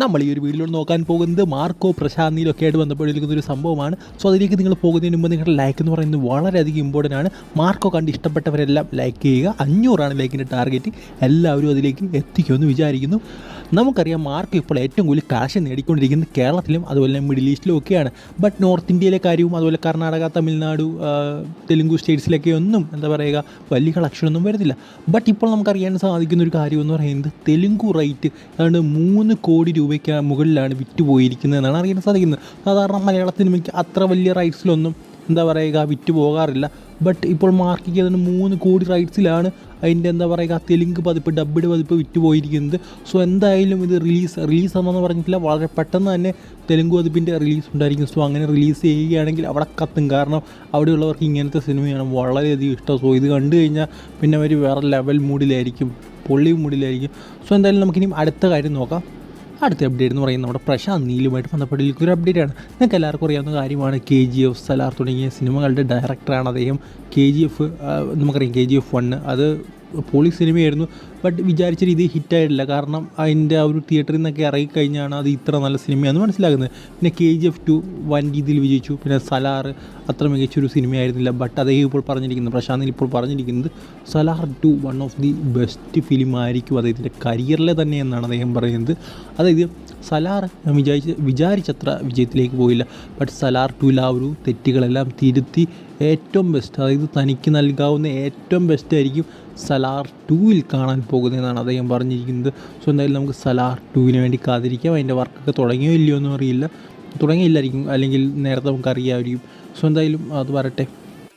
നമ്മൾ ഈ ഒരു വീഡിയോയിൽ നോക്കാൻ പോകുന്നത് മാർക്കോ പ്രശാന്ത് നീലൊക്കെ ആയിട്ട് ബന്ധപ്പെട്ടിരിക്കുന്ന ഒരു സംഭവമാണ്. സോ അതിലേക്ക് നിങ്ങൾ പോകുന്നതിന് മുമ്പ് നിങ്ങളുടെ ലൈക്ക് എന്ന് പറയുന്നത് വളരെയധികം ഇമ്പോർട്ടൻ്റ് ആണ്. മാർക്കോ കണ്ട് ഇഷ്ടപ്പെട്ടവരെല്ലാം ലൈക്ക് ചെയ്യുക. 500 ലൈക്കിൻ്റെ ടാർഗറ്റ്. എല്ലാവരും അതിലേക്ക് എത്തിക്കുമെന്ന് വിചാരിക്കുന്നു. നമുക്കറിയാം മാർക്കോ ഇപ്പോൾ ഏറ്റവും കൂടുതൽ കാശ് നേടിക്കൊണ്ടിരിക്കുന്നത് കേരളത്തിലും അതുപോലെ മിഡിൽ ഈസ്റ്റിലും ഒക്കെയാണ്. ബട്ട് നോർത്ത് ഇന്ത്യയിലെ കാര്യവും അതുപോലെ കർണാടക, തമിഴ്നാട്, തെലുങ്കു സ്റ്റേറ്റ്സിലൊക്കെ ഒന്നും എന്താ പറയുക വലിയ കളക്ഷനൊന്നും വരുന്നില്ല. ബട്ട് ഇപ്പോൾ നമുക്കറിയാൻ സാധിക്കുന്ന ഒരു കാര്യം എന്ന് പറയുന്നത് തെലുങ്കു റൈറ്റ് ഏതാണ്ട് 3 കോടി രൂപയ്ക്ക് മുകളിലാണ് വിറ്റ് പോയിരിക്കുന്നതെന്നാണ് അറിയാൻ സാധിക്കുന്നത്. സാധാരണ മലയാള സിനിമയ്ക്ക് അത്ര വലിയ റൈറ്റ്സിലൊന്നും എന്താ പറയുക വിറ്റ് പോകാറില്ല. ബട്ട് ഇപ്പോൾ മാർക്കോയ്ക്ക് അതിന് 3 കോടി റൈറ്റ്സിലാണ് അതിൻ്റെ എന്താ പറയുക തെലുങ്ക് പതിപ്പ്, ഡബ്ബഡ് പതിപ്പ് വിറ്റ് പോയിരിക്കുന്നത്. സോ എന്തായാലും ഇത് റിലീസ് ആണെന്ന് പറഞ്ഞിട്ടില്ല, വളരെ പെട്ടെന്ന് തന്നെ തെലുങ്ക് പതിപ്പിൻ്റെ റിലീസ് ഉണ്ടായിരിക്കും. സോ അങ്ങനെ റിലീസ് ചെയ്യുകയാണെങ്കിൽ അവിടെ കത്തും. കാരണം അവിടെയുള്ളവർക്ക് ഇങ്ങനത്തെ സിനിമയാണ് വളരെയധികം ഇഷ്ടം. സോ ഇത് കണ്ടു കഴിഞ്ഞാൽ പിന്നെ അവർ വേറെ ലെവൽ മൂഡിലായിരിക്കും, പൊള്ളി മൂഡിലായിരിക്കും. സോ എന്തായാലും നമുക്കിനി അടുത്ത കാര്യം നോക്കാം. അടുത്ത അപ്ഡേറ്റ് എന്ന് പറയുന്നത് നമ്മുടെ പ്രശാന്ത് നീലുമായിട്ട് ബന്ധപ്പെട്ടിരിക്കുന്ന ഒരു അപ്ഡേറ്റാണ്. നിങ്ങൾക്ക് എല്ലാവർക്കും അറിയാവുന്ന കാര്യമാണ്. KGF, സലാർ തുടങ്ങിയ സിനിമകളുടെ ഡയറക്ടറാണ് അദ്ദേഹം. KGF നമുക്കറിയാം, KGF 1 അത് പോളി സിനിമയായിരുന്നു. ബട്ട് വിചാരിച്ച രീതിയിൽ ഹിറ്റായിട്ടില്ല. കാരണം അതിൻ്റെ ആ ഒരു തിയേറ്ററിൽ നിന്നൊക്കെ ഇറങ്ങിക്കഴിഞ്ഞാണ് അത് ഇത്ര നല്ല സിനിമയാണെന്ന് മനസ്സിലാക്കുന്നത്. പിന്നെ KGF 2 വൻ രീതിയിൽ വിജയിച്ചു. പിന്നെ സലാർ അത്ര മികച്ചൊരു സിനിമയായിരുന്നില്ല. ബട്ട് അദ്ദേഹം ഇപ്പോൾ പറഞ്ഞിരിക്കുന്നത്, പ്രശാന്തിന് ഇപ്പോൾ പറഞ്ഞിരിക്കുന്നത് Salaar 2 one of the best film ആയിരിക്കും അദ്ദേഹത്തിൻ്റെ കരിയറിലെ തന്നെ എന്നാണ് അദ്ദേഹം പറയുന്നത്. അതായത് സലാർ വിചാരിച്ചത്ര വിജയത്തിലേക്ക് പോയില്ല. ബട്ട് സലാർ 2 ആ ഒരു തെറ്റുകളെല്ലാം തിരുത്തി ഏറ്റവും ബെസ്റ്റ്, അതായത് തനിക്ക് നൽകാവുന്ന ഏറ്റവും ബെസ്റ്റ് ആയിരിക്കും സലാർ 2 കാണാൻ പോകുന്നതെന്നാണ് അദ്ദേഹം പറഞ്ഞിരിക്കുന്നത്. സോ എന്തായാലും നമുക്ക് സലാർ 2 വേണ്ടി കാത്തിരിക്കാം. അതിൻ്റെ വർക്കൊക്കെ തുടങ്ങിയോ ഇല്ലയോ എന്നും അറിയില്ല, തുടങ്ങിയില്ലായിരിക്കും, അല്ലെങ്കിൽ നേരത്തെ നമുക്ക് അറിയാമായിരിക്കും. സോ എന്തായാലും അത് വരട്ടെ.